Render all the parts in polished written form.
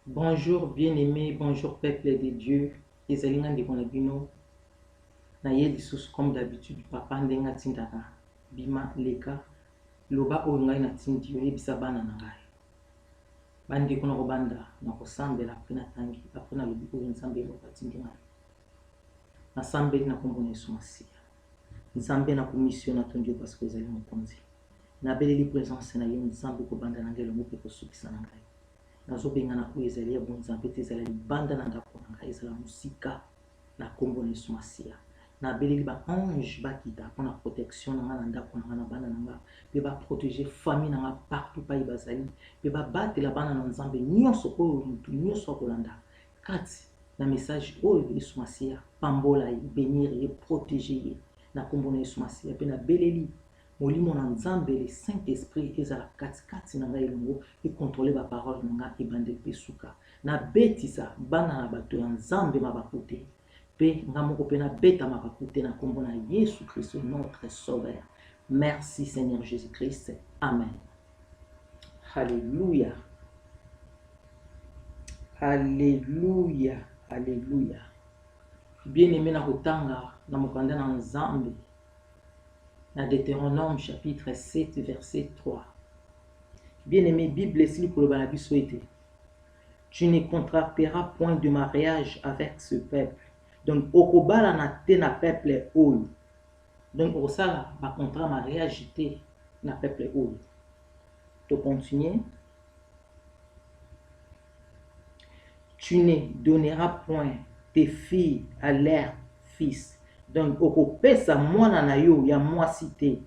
Bonjour bien-aimés, bonjour peuple de Dieu. Ezalinga ndeko na bino. Na ye lisusu comme d'habitude papa ndenga tindaka. Bima leka. Loba oyo ngai na tindi yo yebisa bana na ngai. Bandeko na kobanda na kosambela apre na tangi apre na lobi oyo nzambe eloko atindi ngai. Nasambeli na kombo na Yesu Masiya. Nzambe na komisio na tondi yo parce que ezali mokonzi. Nabeleli présence na yo nzambe kobanda na ngai elongo mpe kosukisa na ngai. Nazobenga na oyo ezali ya bonzambe te ezala libanda na ndako na ngai ezala mosika na kombo na Yesu Masiya. Nabeleli ba ange bakita mpona protection na nga na ndako na nga na bana na nga mpe baprotege famille na nga partout pai bazali mpe babatela bana na nzambe nyonso oyo motu nyonso akolanda kati na message oyo Yesu Masiya pambola ye bénir ye protege ye na kombo na Yesu Masiya mpe nabeleli molimo na nzambe le Saint-Esprit ezala kati na ngai elongo ekontrole baparole na nga ebandeli mpe suka nabetisa bana na bato ya nzambe mabaku te mpe nga moko mpe nabeta mabaku te na kombo na Yesu Christ notre sauveur. Merci Seigneur Jésus-Christ. Amen. Alléluia. Alléluia. Alléluia. Bien-aimé na kotanga na mokanda na nzambe na Deutéronome chapitre 7 verset 3. Bien-aimé, Bible esili koloba na biso ete tu ne contracteras point de mariage avec ce peuple. Donc okobala na te na peuple oyo. Donc okosala ba contrat mariage te na peuple oyo. To continuer. Tu ne donneras point tes filles à leurs fils. Donc okopesa mwana na yo ya mwasi te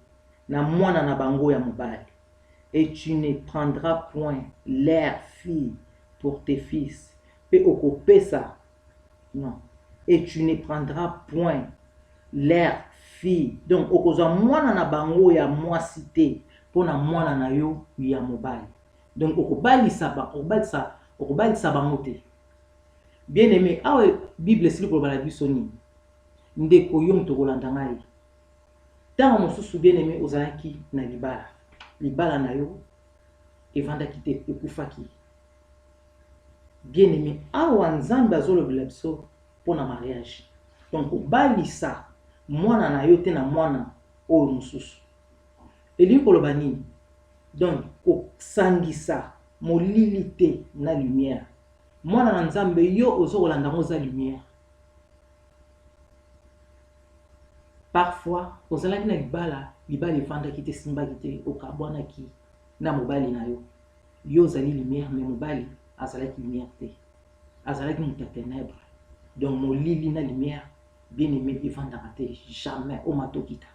na mwana na bango ya mobali. Et tu ne prendras point leurs filles pour tes fils. Pe okopesa non. Et tu ne prendras point leurs filles. Donc okozwa mwana na bango ya mwasi te pona mwana na yo ya mobali. Donc okobalisa bango te. Bien aimé, awa Bible esili koloba na biso nini? Ndeko yo moto kolanda ngai. Ntango mosusu bien aimé ozalaki na libala na yo evandaki te ekufaki. Bien aimé, awa nzambe azolobela biso mpona mariage. Donc obalisa mwana na yo te na mwana oyo mosusu. Elingi koloba nini? Donc kosangisa molili te na lumière. Mwana na nzambe yo ozokolanda ngo za lumière. Parfois ozalaki na libala evandaki te simbaki te okabwanaki na mobali na yo. Yo ozali lumière mais mobali azalaki lumière te. Azalaki moto ya ténèbre. Donc molili na lumière bien aimé evandaka te jamais omatokita.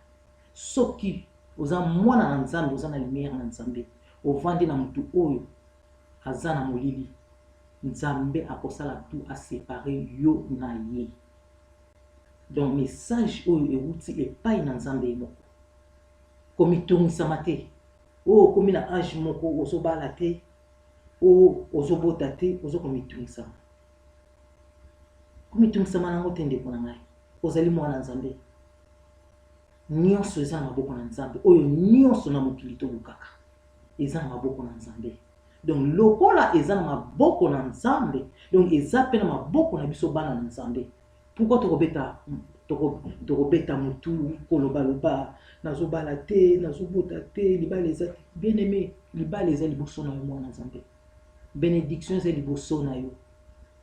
Soki oza mwana na nzambe oza na lumière na nzambe ovandi na motu oyo aza na molili. Nzambe akosala tout a séparer yo na ye. Donc message oyo euti epai na nzambe moko. Komitungisama te. O komi na âge moko ozobala te. O ozobota te ozokomitungisama. Komitungisama nango te ndeko na ngai. Ozali mwana nzambe. Nyonso eza na maboko na nzambe. Oyo nyonso na mokili tolukaka eza na maboko na nzambe. Donc lokola eza na maboko na nzambe, donc eza pe na maboko na biso bana na nzambe. Pourquoi tokobeta mutu kolobaloba nazobala te nazobota te libala eza te? Bien aimé, libala eza liboso na yo mwana nzambe. Bénédiction eza liboso na yo.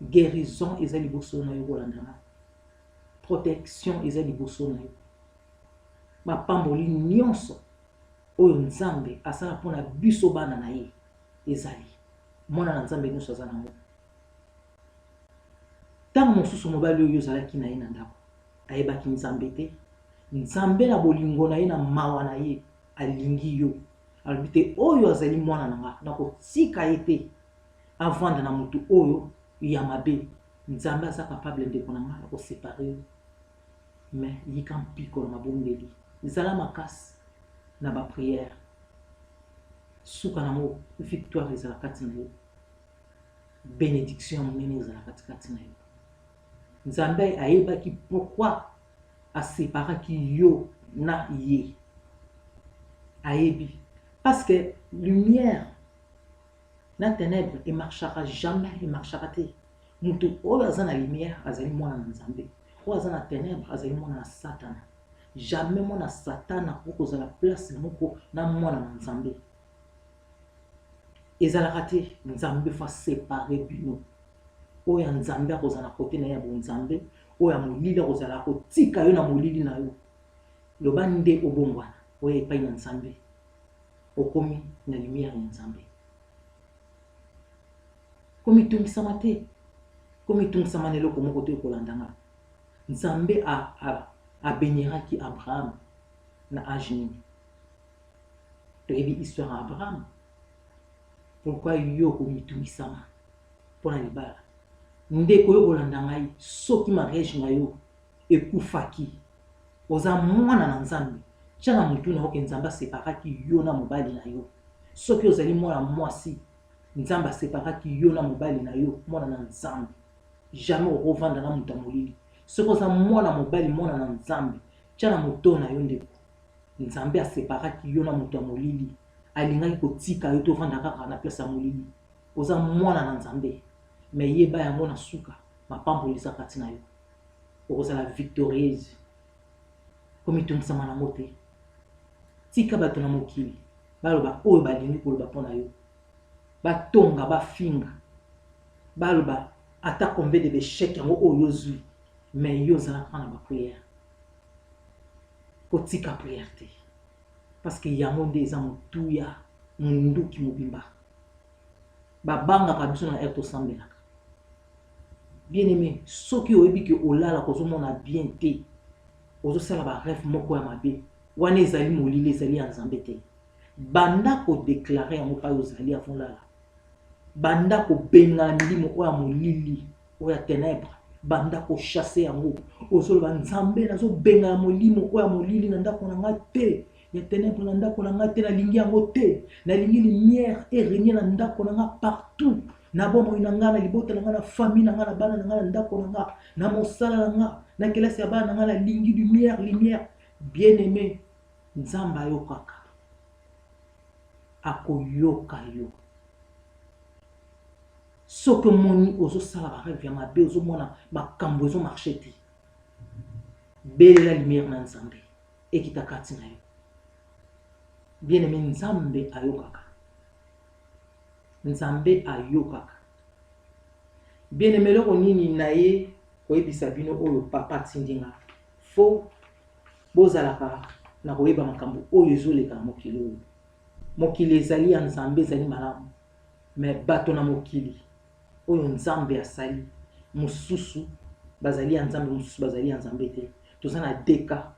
Guérison eza liboso na yo kolandana. Protection eza liboso na yo. Mapamboli nyonso oyo nzambe asala mpona biso bana na ye ezali mwana na nzambe nyonso aza nango. Ntango mosusu mobali oyo ozalaki na ye na ndako ayebaki nzambe te, nzambe na bolingo na ye na mawa na ye alingi yo alobi te oyo azali mwana na nga nakotika ye te avanda na motu oyo ya mabe. Nzambe aza capable ndeko na nga akosepare yo mais yika mpiko na mabondeli ezala makasi na baprière suka nango victoire ezala kati na yo. Bénédiction ya monene ezala kati na yo. Nzambe ayebaki pourquoi aseparaki yo na ye. Ayebi parce que lumière na ténèbre et marchera jamais, et marchera te. Mutu oyo aza na lumière azali mwana na Nzambe. Oyo aza na ténèbre azali mwana na Satan. Jamais mwana Satan akoki la place moko na mwana na Nzambe. Ezalaka te Nzambe fa séparer bino. Oyo Nzambe akozala côté na ya bo Nzambe, oyo molili akozala kotika yo na molili na yo. Loba nde obongwana, oyo epai na Nzambe. Okomi na lumière ya Nzambe. Komi tungisama te. Komi tungisama na eloko moko te kolandanga. Nzambe a béniraki Abraham na âge nini. Toyebi histoire à Abraham. Pourquoi yo komi tungisama pona libala. Ndeko yo kolanda ngai soki mariage na yo ekufaki. Oza mwana na Nzambe. Tiana mutu na oke Nzambe separaki yo na mobali na yo. Soki ozali mwana mwasi, Nzambe separaki yo na mobali na yo, mwana na Nzambe. Jamais okovanda na mutu molili. Soki oza mwana mobali mwana na Nzambe, tiana mutu na yo ndeko. Nzambe separaki yo na mutu molili. Alingaki kotika yo to vanda kaka na place ya molili. Oza mwana na Nzambe. Mais yeba yango na suka, mapambolisa kati na yo. Okozala victorieuse. Komi tungisama na mote. Tika bato na mokili. Baloba oyo balingi koloba pona yo. Batonga bafinga. Baloba ata combien de échecs yango oyo zui. Mais yo zala kana ba prière. Kotika prière te. Parce que yango nde eza mutuya munduki mobimba. Babanga kabiso na erto sambelaka. Bien aimé, soki oyebi ke olala kozomona bien te. Ozo sala ba rêve moko ya mabe. Wana ezali molili ezali ya Nzambe te. Banda ko déclarer yango pa ozali avant lala. Banda ko benga ndimo oya molili, oya ténèbre. Banda ko chasser yango. Ozo ba Nzambe nazo benga ya molimo oya molili na ndako na nga te. Ya ténèbre na ndako na nga te na lingi yango te. Na lingi lumière et régner na ndako na nga partout. Na bomo ina nga na libota na nga na famille na nga na bana na nga na ndako na nga na mosala na nga na kelasi ya bana na nga na lingi lumière. Bien aimé, Nzambe ayokaka. Akoyoka yo. Soki moni ozo sala ba rêve ya mabe ozo mona makambo ozo marché te. Belela lumière na Nzambe ekita kati na yo. Bien aimé, Nzambe ayokaka. Nzambe ayokaka. Bien aimé, loko nini na ye koyebisa bino oyo papa tindinga. Fo bozalaka na koyeba makambo oyo ezoleka na mokili oyo. Mokili ezali ya Nzambe ezali malamu. Mais bato na mokili oyo Nzambe asali mususu bazali ya Nzambe mususu bazali ya Nzambe te. Toza na deka.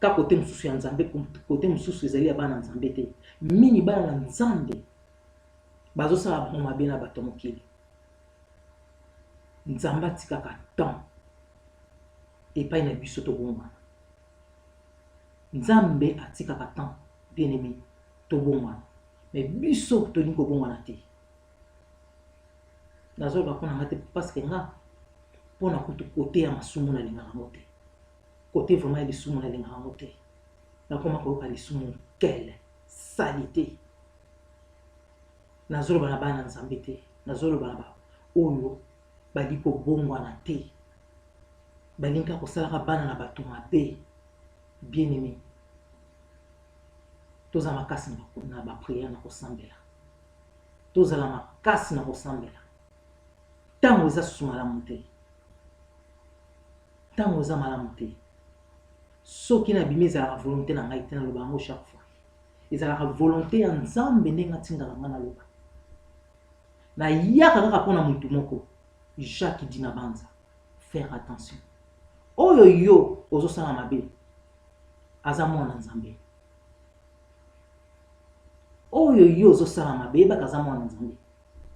Ka kote mususu ya Nzambe kote mususu ezali ya bana Nzambe te. Mini bana na Nzambe bazo sala mabe na bato mokili. Nzambe atikaka temps epai na biso tobongwana. Nzambe atikaka temps bien aimé tobongwana. Mais biso tolingi kobongwana te. Nazo ba pona ngate parce que nga pona kutu côté ya masumu na linga ngote. Côté vraiment ya lisumu na linga ngote. Na koma ko ka lisumu quelle salité. Nazo ba na bana Nzambe te. Nazo ba ba oyo bali ko bongwana te. Balinka ko sala bana na bato mabe. Bien aimé. Toza makasi na ba prière na kosambela. Toza la makasi na kosambela. Tango eza susu malamu te. Tango eza malamu te. Soki na bimi ezalaka volonté na ngai te na loba yango chaque fois. Ezalaka volonté ya Nzambe ndenge atindaka nga na loba. Na yaka kaka mpona mutu moko. Jacques dit na banza. Faire attention. Oyo yo ozosala mabe. Aza mwana Nzambe. Oyo yo ozosala mabe yebaka aza mwana Nzambe.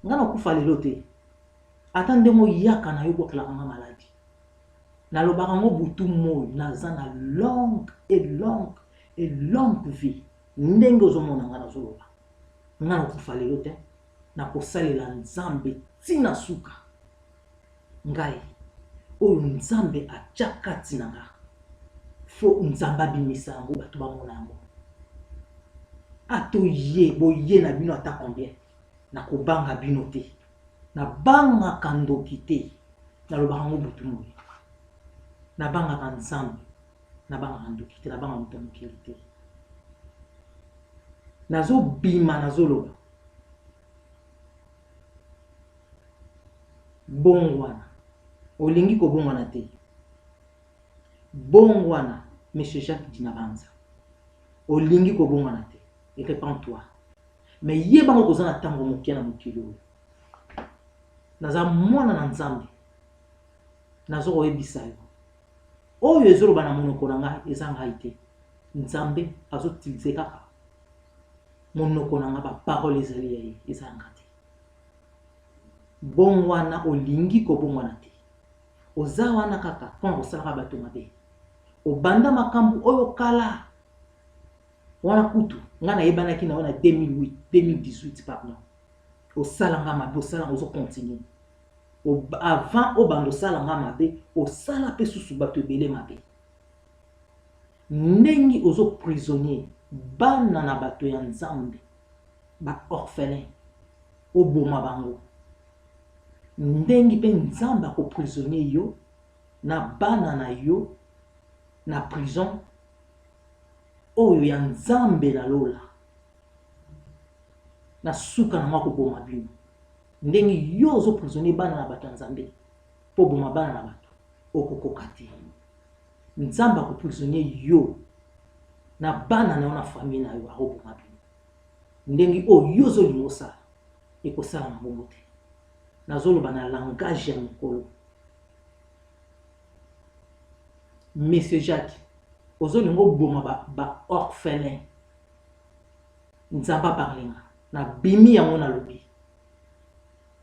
Nga na kufa lelo te. Ata ndemo yaka na yo bokelaka nga maladi. Na lobaka ngo butu moi naza na longue vie. Ndenge ozomona nga nazoloba. Nga na kufa lelo te. Na kosalela Nzambe tina suka. Ngai oyo Nzambe atya kati na nga. Fo Nzambe abimisa yango bato bamona yango. Ato ye boye na bino ata combien. na kobanga bino te na banga kandoki te na lobaka ngo butu moyi na banga kanzambe na banga kandoki te na banga moto mokili te nazo bima nazo loba bongwana olingi kobongwana te bongwana monsieur Jacques Dinabanza olingi kobongwana te et répands-toi mais yeba ngo kozana tango mokia na mokili oyo naza mwana na nzambe nazo koyebisa yo oyo ezoloba na monoko na ngai eza ngai te nzambe azotilize kaka monoko na ngai baparole ezali ya ye eza ngai te bongwana olingi kobongwana te oza wana kaka mpona kosalaka bato mabe obanda makambo oyo kala wana kutu nga nayebanaki na wana 2018 pardon osalanga mabe osalanga ozokontinue avant obanda osalanga mabe osala mpe susu bato ebele mabe ndenge ozoprisonnier bana na bato ya nzambe baorphelin oboma bango ndenge mpe nzambe akoprisonnier yo na bana na yo na prison oyo ya nzambe na lola na suka na mwa koboma bino ndenge yo ozoprisonnier bana na bato ya nzambe mpo boma bana na bato okokoka te nzambe akoprisonnier yo na bana na yo na famille na yo akoboma bino ndenge oyo yo ozolinga osala ekosala na bongo te nazoloba na langage ya mikolo monsieur Jacques ozolinga oboma baorphelin nzambe aparlenga na bimi yango na lobi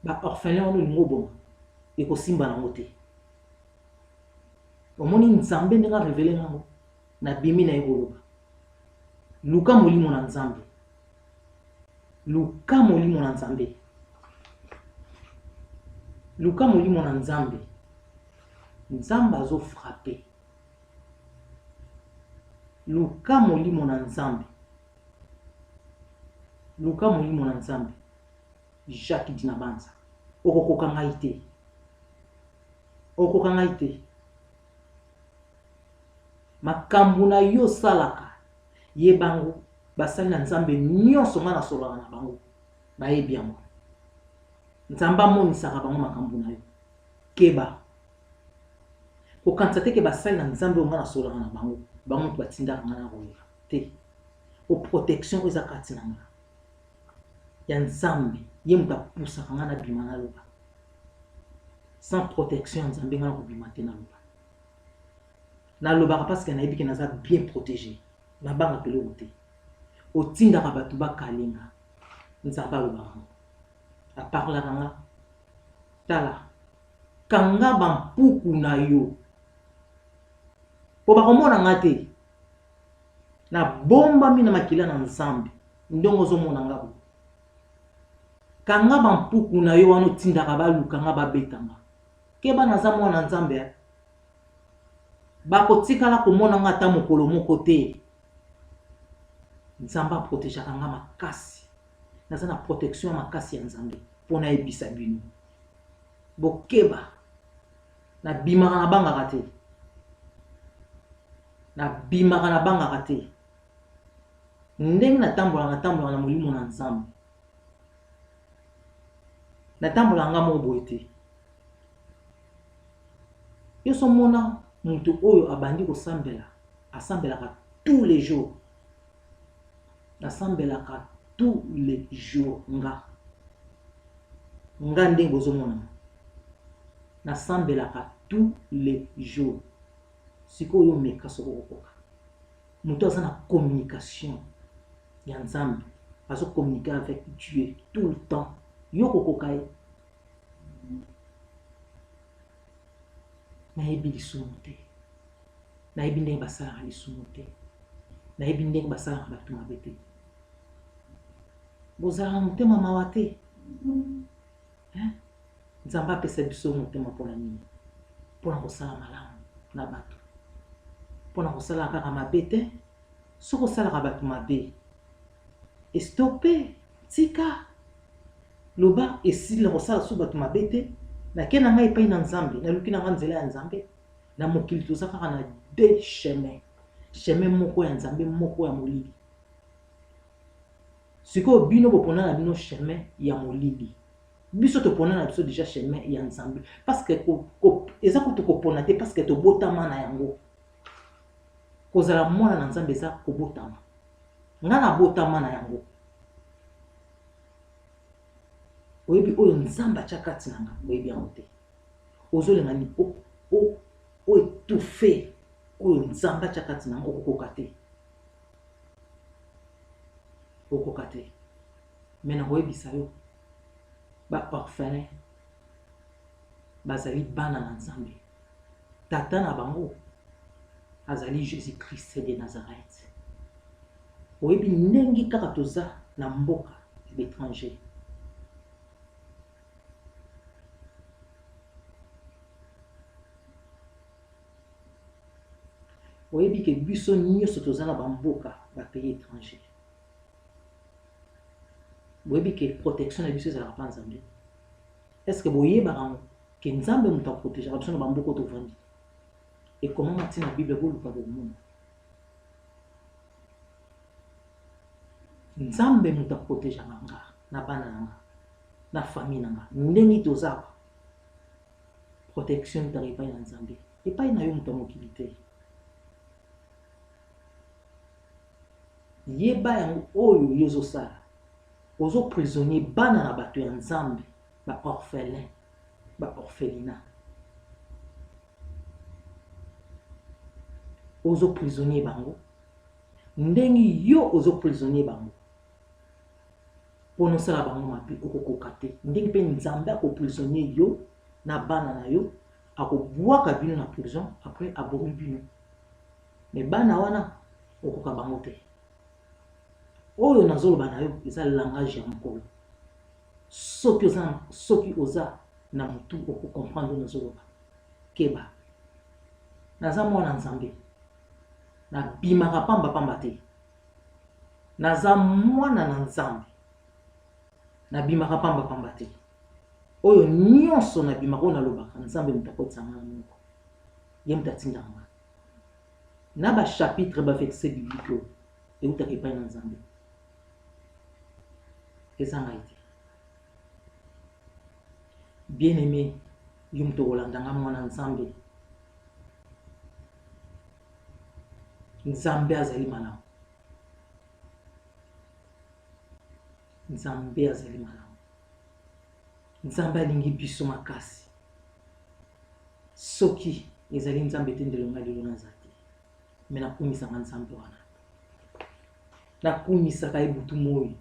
baorphelin wana olinga oboma ekosimba nango te omoni nzambe ndenge arevele nango na bimi na ye koloba luka molimo na nzambe luka molimo na nzambe luka molimo na nzambe nzambe azofrape luka molimo na nzambe luka molimo na nzambe Jacques Dinabanza okokoka ngai te okoka ngai te makambo na yo salaka yebango basali na nzambe nyonso nga nasolaka na bango bayebi yango nzambe amonisaka bango makambo na yo keba kokanisa te ke basali na nzambe oyo nga nasolaka na bango bango moto batindaka nga na koyeba te oprotection eza kati na nga ya nzambe ye moto apusaka nga na bima naloba sans protection ya nzambe nga na kobima te naloba nalobaka parce que nayebi ke naza bien protégé nabanga peloko te otindaka bato bakalinga nzambe alobaka ngo aparlaka nga tala kanga bampuku na yo po bakomona nga te nabombami na makila na nzambe ndongo ozomona nga bo kanga bampuku na yo wana otindaka baluka nga babetanga keba naza mwana nzambe bakotikala komona nga ata mokolo moko te nzambe aprotegeaka nga makasi naza na protection ya makasi ya nzambe mpona yebisa bino bokeba nabimaka nabangaka te nabimaka nabangaka te ndenge natambolaka na molimo na nzambe natambolaka nga moko boye te yo somona moto oyo abandi kosambela asambelaka tous les jours nasambelaka tous les jours nga ndenge bozomona nasambelaka tous les jours sikoyo omeka soko kokoka moto aza na communication ya nzambe azokommunike avec Dieu tout le temps yo kokoka ye nayebi lisumu te nayebi ndenge basalaka lisumu te nayebi ndenge basalaka bato mabe te bozalaka motema mawa te nzambe apesa biso motema mpona nini mpona kosala malamu na bato mpona kosala kaka mabe te soki osalaka bato mabe estope tika loba esili kosala so bato mabe te nake na ngai epai na nzambe naluki na nga nzela ya nzambe na mokili toza kaka na deux chemin moko ya nzambe moko ya molili sikoyo bino bopona na bino chemin ya molili biso topona na biso déjà chemin ya nzambe parce que eza kutu kopona te parce que tobotama na yango kozala mwana na nzambe eza kobotama nga nabotama na yango oyebi oyo nzambe atya kati na nga oyebi yango te ozolenga ni oetufe oyo nzambe atya kati na nga okokoka te okoka te me nakoyebisa yo baorphelin bazali bana na nzambe tata na bango azali Jésus Christ de Nazareth oyebi ndenge kaka toza na mboka l'étranger oyebi ke biso nyonso toza na bamboka bapays étranger boyebi ke protection na biso ezalaka mpa nzambe est-ce que boyebaka ngo ke nzambe moto aprotegeaka biso na bamboka tovandi ekomama ntina bible boluka bomona nzambe moto aprotegeaka nga na bana na nga na famille na nga ndenge tozaka protection etaka epai na nzambe epai na yo moto ya mokili te yeba yango oyo yo ozosala ozoprisonnier bana na bato ya nzambe baorphelin baorphelina ozoprisonnier bango ndenge yo ozoprisonnier bango mpona osala bango mabe okokoka te ndenge mpe nzambe akoprisonnier yo na bana na yo akobwaka bino na prison après abomi bino me bana wana okoka bango te oyo nazoloba na yo eza langage ya mokolo soki oza na motu okokomprendre nazoloba keba naza mwana nzambe nabimaka pamba te naza mwana na nzambe nabimaka pamba te oyo nyonso nabimaka oyo nalobaka nzambe moto akotisanga na moko ye moto atindanga na bachapitre baverse biblique oyo eutaka epai na nzambe eza ngai te bien aimé yo moto okolandanga mwana nzambe nzambe azali malamu nzambe azali malamu nzambe alingi biso makasi soki ezali nzambe te ndelonga lelo naza te me nakumisaka nzambe wana nakumisaka ye butu moi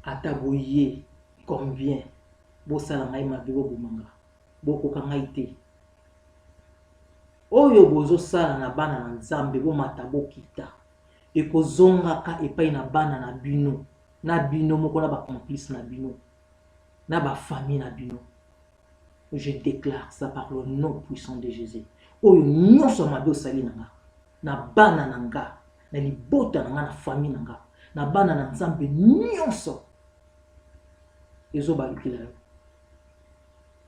ata boye combien bosala ngai mabe bobomanga bokoka ngai te oyo bozosala na bana na nzambe bomata bokita ekozongaka epai na bana na bino moko na bacomplice na bino na bafamille na bino je déclare ça par le nom puissant de Jésus oyo nyonso mabe osali na nga na bana na nga na libota na nga na famille na nga na bana na nzambe nyonso ezobalukila yo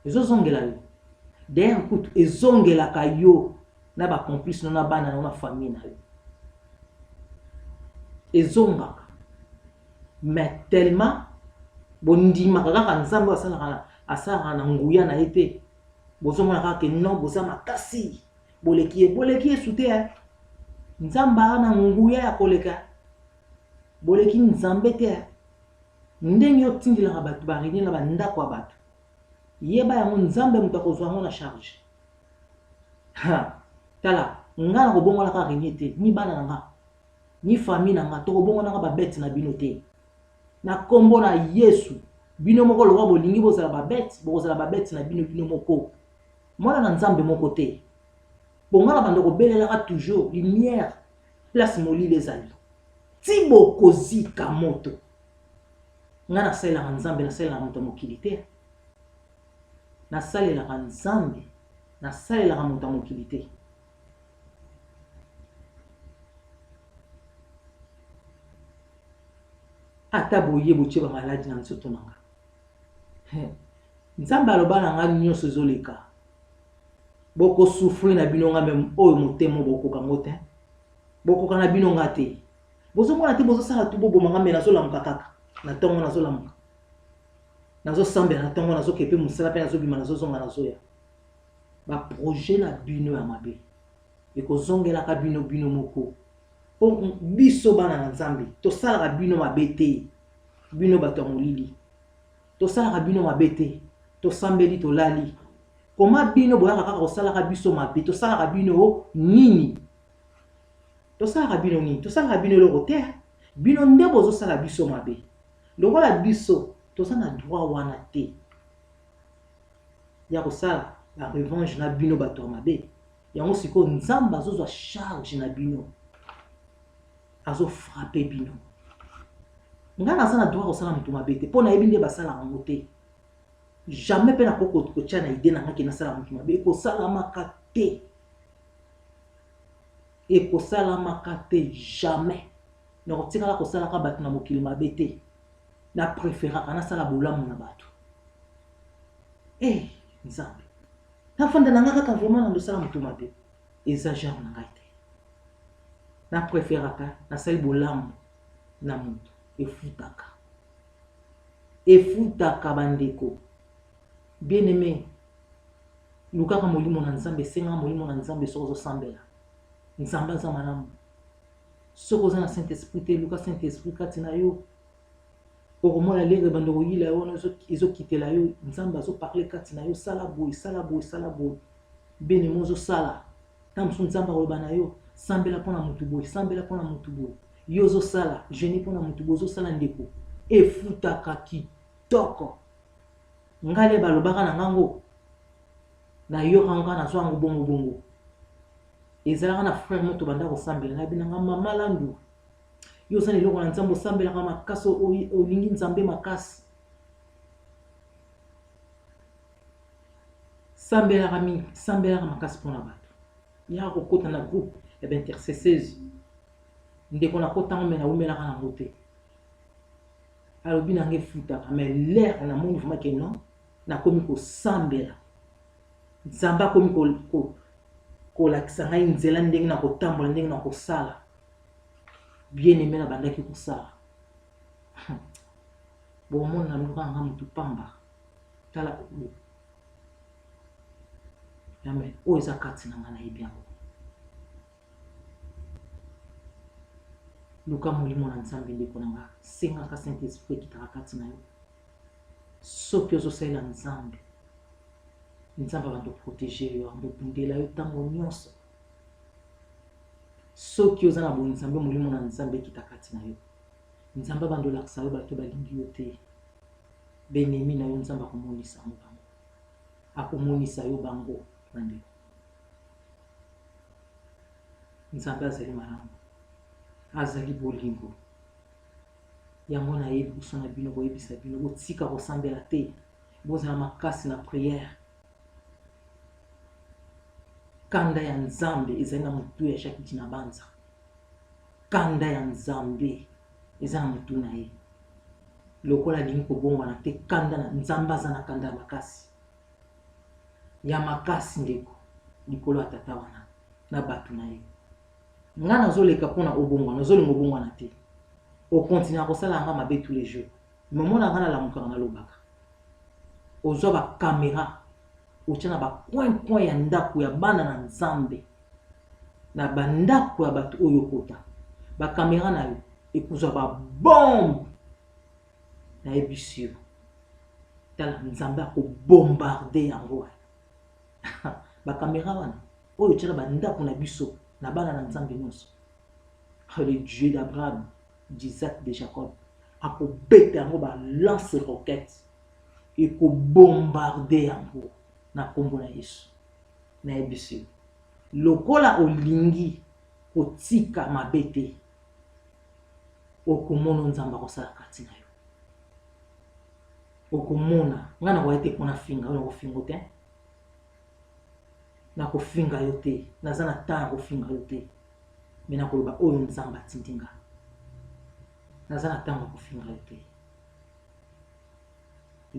ezozongela yo d'ailleurs kutu ezongelaka yo na bacomplice no na bana na famille na yo ezongaka mais tellement bondimaka kaka nzambe asalaka na nguya na ye te bozomona kaka ke non boza makasi boleki yesu te nzambe na nguya ya koleka boleki nzambe te ndenge otindelaka bato baréunir na bandako ya bato yeba yango nzambe moto akozwa yango na charge tala nga na kobongola kaka réunir te ni bana na nga ni famille na nga tokobongola nga babete na bino te na kombo na yesu bino moko lokola bolingi bozala babete bokozala babete na bino moko mwana na nzambe moko te bonga na bando kobelelaka toujours lumière place molili ezali ti bokozika moto nga nasalelaka nzambe nasalelaka moto mokili te nasalelaka nzambe nasalelaka moto mokili te ata boye botie bamaladi na nzoto na nga nzambe aloba na nga nyonso ezoleka boko souffrir na bino nga même oyo motema bokoka ngo te bokoka na bino nga te bozomona te bozosala tu boboma nga me nazolamuka kaka na ntongo nazolamuka nazosambela na ntongo nazokepe mosala mpe nazobima nazozonga nazoya baprojet na bino ya mabe ekozongelaka bino bino moko mpo biso bana na nzambe tosalaka bino mabe te bino bato ya molili tosalaka bino mabe te tosambeli tolali koma bino boyaka kaka kosalaka biso mabe tosalaka bino nini tosalaka bino nini tosalaka bino eloko te bino nde bozosala biso mabe lokola biso toza na droit wana te ya kosala la revanche na bino bato ya mabe yango sikoyo nzambe azozwa charge na bino azofrape bino nga naza na droit kosala moto mabe te mpo nayebi nde basalaka yango te jamais mpe nakoki kotya na ide na nga ke nasala moto mabe ekosalamaka te ekosalamaka te jamais nakotikala kosalaka bato na mokili mabe te na préféraka nasala bolamu na bato nzambe nafanda na nga kaka vraiment na ndosala moto mabe eza genre na ngai te na préféraka nasali bolamu na moto efutaka bandeko bien aimé lukaka molimo na nzambe esengaka molimo na nzambe soki ozosambela nzambe aza malamu soki oza na saint esprit te luka saint esprit kati na yo okomona lere bandeko yila yo wana ezokitela yo nzambe azoparle kati na yo sala boye sala boye sala boye bien aimé ozosala ta mosu nzambe akoloba na yo sambela mpona motu boye sambela mpona motu boye yo ozosala geni mpona motu boye ozosala ndeko efutaka kitoko ngale balobaka na ngango na yoka nga nazwa yango bongo bongo ezalaka na frère moto banda kosambela na binanga mama landu yo oza na eloko na nzambe osambelaka makasi olingi nzambe makasi sambelaka makasi mpona bato yaka kokota na groupe ya baintercesseuse ndeko nakotango me naumelaka nango te alobi nanga efutaka mais l'air namoni vraimen ke non nakomi kosambela nzambe akomi kolakisa ngai nzela ndenge na kotambola ndenge na kosala bien aimé na bandaki kosala bomona na mluka nanga motu pamba tala yame oyo eza kati na nga nayebi yango luka molimo na nzambe ndeko na nga sengaka saint esprit ekitaka kati na yo soki ozosalela nzambe nzambe abando protéger yo ambobundela yo ntango nyonso soki oza na bonzambe molimo na nzambe ekita kati na yo nzambe abando olakisa yo bato balingi yo te benemi na yo nzambe akomonisa yango bango akomonisa yo bango bandeko nzambe azali malamu azali bolingo yango nayebi biso na bino boyebisa bino botika kosambela te bozala makasi na prière kanda ya nzambe ezali na motu ya chaque dina banza kanda ya nzambe eza na motu na ye lokola alingi kobongwana te kanda na nzambe aza na kanda ya makasi ndeko likolo ya tata wana na bato na ye nga nazoleka mpona obongwana ozolinga obongwana te okontinua kosala yanga mabe tous les jours momona nga nalamukaka nalobaka ozwa bakamera otya na bacoin ya ndako ya bana na nzambe na bandako ya bato oyo kota bakamera na yo ekozwa babombe nayebisi yo tala nzambe akobombarde yango bakamera wana oyo otya na bandako na biso na bana na nzambe nyonso le Dieu d'Abraham d'Isaac de Jacob akobeta yango balance roquette ekobombarde yango na kombo na Yesu nayebisi lokola olingi kotika mabe te okomona nzambe akosala kati na yo okomona nga nakoya te mpona finga oyo nakofinga te nakofinga yo te naza na ntan ya kofinga yo te me nakoloba oyo nzambe atindi nga naza na ntango ya kofinga yo te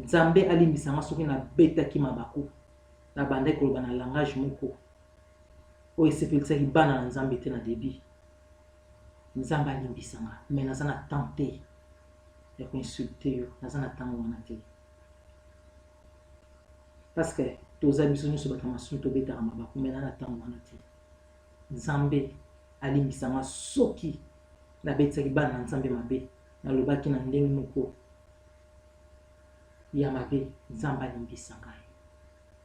nzambe alimbisanga soki nabetaki mabaku nabandaki koloba na langage moko oyo esepelisaki bana na nzambe te na debi nzambe alimbisanga me naza na temps te ya koinsulte yo naza na ntango wana te parce que toza biso nyonso bato masumu tobetaka mabaku me naza na ntango wana te nzambe alimbisanga soki nabetisaki bana na nzambe mabe nalobaki na ndenge moko ya mabe nzambe alimbisa ngai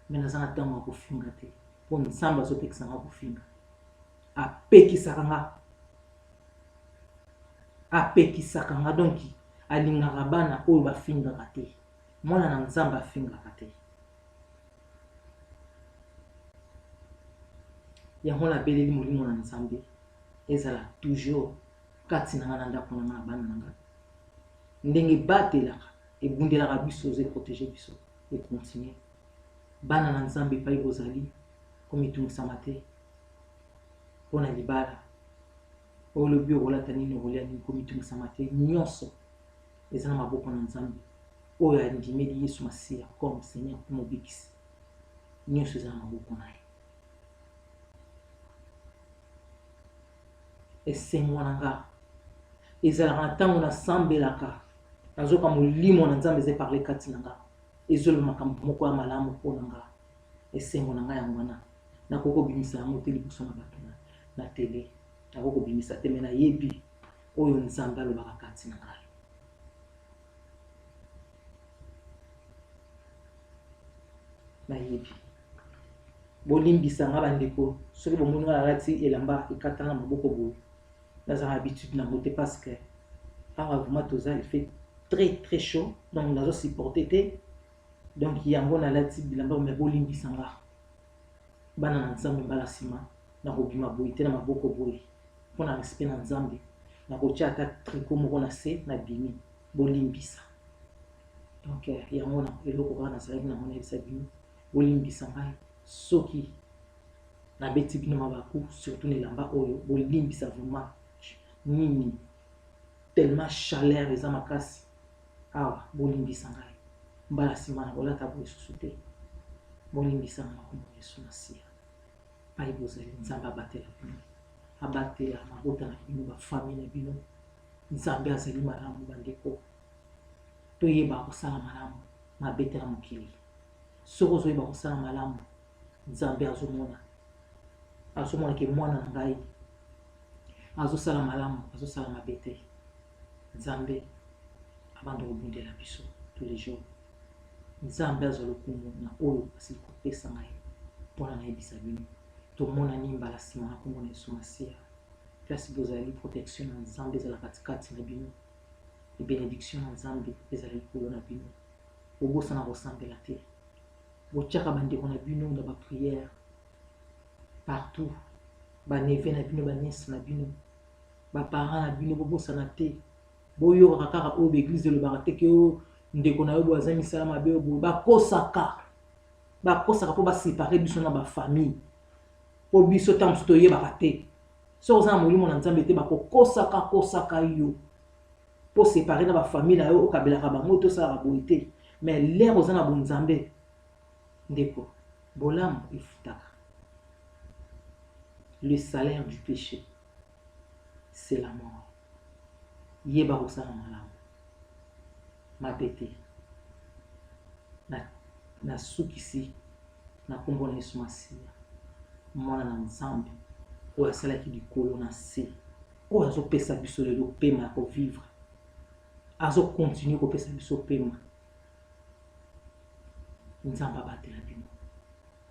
me naza na ntango ya kofinga te mpo nzambe azopekisanga kofinga apekisaka nga donc alingaka bana oyo bafingaka te mwana na nzambe afingaka te yango nabeleli molimo na nzambe ezala toujours kati na nga na ndako na nga na bana na ngai ndenge batelaka ebundelaka biso ozo eprotege biso ekontinue bana na nzambe epai bozali komitungisama te mpo na libala oyo lobi okolata nini okolia nini komitungisama te nyonso eza na maboko na nzambe oyo andimeli yesu masiya comme seigneur mpe mobikisi nyonso eza na maboko na ye esengo na nga ezalaka na ntango nasambelaka nazoka molimo na nzambe eza eparle kati na nga ezoloba makambo moko ya malamu mpo na nga esengo na nga yango wana nakoki kobimisa yango te liboso na bato na tele nakoki kobimisa te me nayebi oyo nzambe alobaka kati na ngai nayebi bolimbisa nga bandeko soki bomoni nga alati elamba ekatana na maboko boye nazala habitude nango te parce que awa vraiment toza il fait très chaud donc nazo supporter te donc yango nalati bilamba me bolimbisa nga bana na nzambe mbala nsima nakobima boye te na maboko boye mpo na respect na nzambe nakotia ata tricot moko na se na bimi bolimbisa donc yango na eloko kaka nazalaki nango nayebisa bino bolimbisa ngai soki nabeti bino mabaku surtout na elamba oyo bolimbisa vraiment nini tellement chaleur eza makasi awa bolimbisa ngai mbala nsima na kolata boye susu te bolimbisa ngai makombo yesu masiya pai bozali nzambe abatela bino abatela mabota na bino bafamille na bino nzambe azali malamu bandeko toyeba kosala malamu mabetela mokili soki ozoyeba kosala malamu nzambe azomona ke mwana na ngai azosala malamu azosala mabe te nzambe abanda kobundela biso tous les jours nzambe azwa lokumu na oyo asili kopesa ngai mpona nayebisa bino tomonani mbala nsima na kombo na yesu masiya place bozali protection na nzambe ezala katikati na bino ebénédiction na nzambe ezala likolo na bino bobosana kosambela te botiaka bandeko na bino na bapriere partout baneve na bino baniese na bino baparent na bino bobosana te boyokaka kaka oyo baeglize elobaka te ke oyo ndeko na yo boyo aza misala mabe oyo boye bakosaka mpo basepare biso na bafamille mpo biso ntango mosusu toyebaka te soki oza na molimo na nzambe te bakokosaka yo mpo separe na bafamille na yo okabelaka bango tosalaka boye te mais lere oza na bonzambe ndeko bolamu efutaka. Le salaire du péché c'est la mort. Yeba kosala malamu mabe te nasukisi na kombo na yesu masiya mwana na nzambe oyo asalaki likolo na se oyo azopesa biso lelo pema ya kovivre azokontinue kopesa biso pema nzambe abatela bino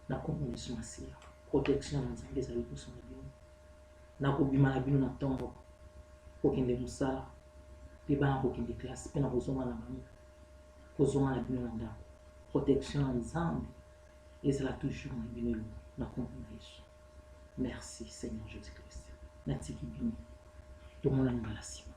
na kombo na yesu masiya protection na nzambe ezali liboso na bino nakobima na bino na ntongo kokende mosala mpe bana kokende classe mpe na kozonga na bango kozonga na bino na ndako protection na nzambe ezala toujours na bino elongo na kombo na yesu merci seigneur jésus christ natiki bino tomonani mbala nsima